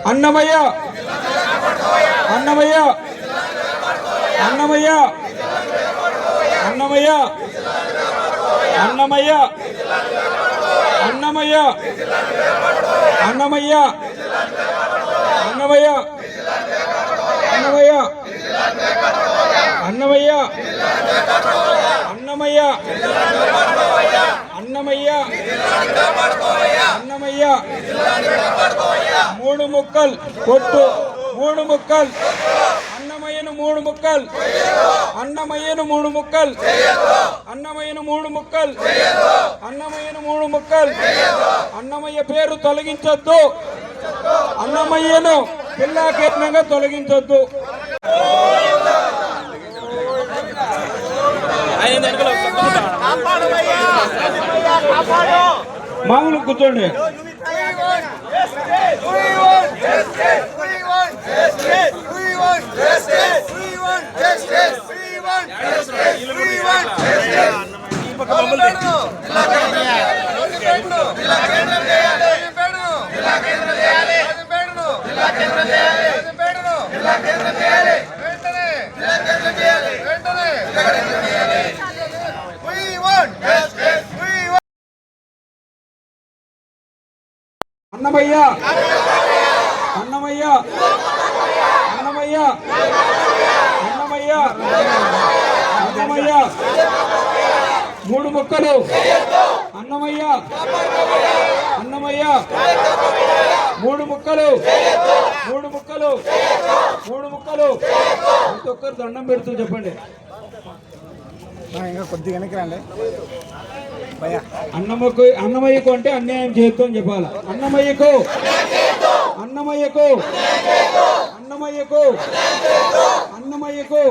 అన్నమయ్య అన్నమయ్య అన్నమయ్య అన్నమయ్య అన్నమయ్య అన్నమయ్య అన్నమయ్య అన్నమయ్య అన్నమయ్య అన్నమయ్య అన్నమయ్య అన్నమయ్య అన్నమయ్య మూడు ముక్కలు కొట్టు మూడు ముక్కలు అన్నమయ్యను మూడు ముక్కలు అన్నమయ్యను మూడు ముక్కలు అన్నమయ్యను మూడు ముక్కలు అన్నమయ్యను మూడు ముక్కలు అన్నమయ్య పేరు తొలగించొద్దు అన్నమయ్యను పిల్లాకేతనంగా తొలగించొద్దు మామూలు కూర్చోండి అన్నమయ్య అన్నమయ్య అన్నమయ్య అన్నమయ్య అన్నమయ్య మూడు ముక్కలు అన్నమయ్య అన్నమయ్య మూడు ముక్కలు మూడు ముక్కలు మూడు ముక్కలు ప్రతి ఒక్కరు దండం పెడుతూ చెప్పండి. ఇంకా కొద్దిగా వెనక్కి రండి. అన్నమయ్యకు అంటే అన్యాయం చేయొద్దు అని చెప్పాలి. అన్నమయ్యకు అన్నమయ్యకు అన్నమయ్యకు అన్నమయ్యకు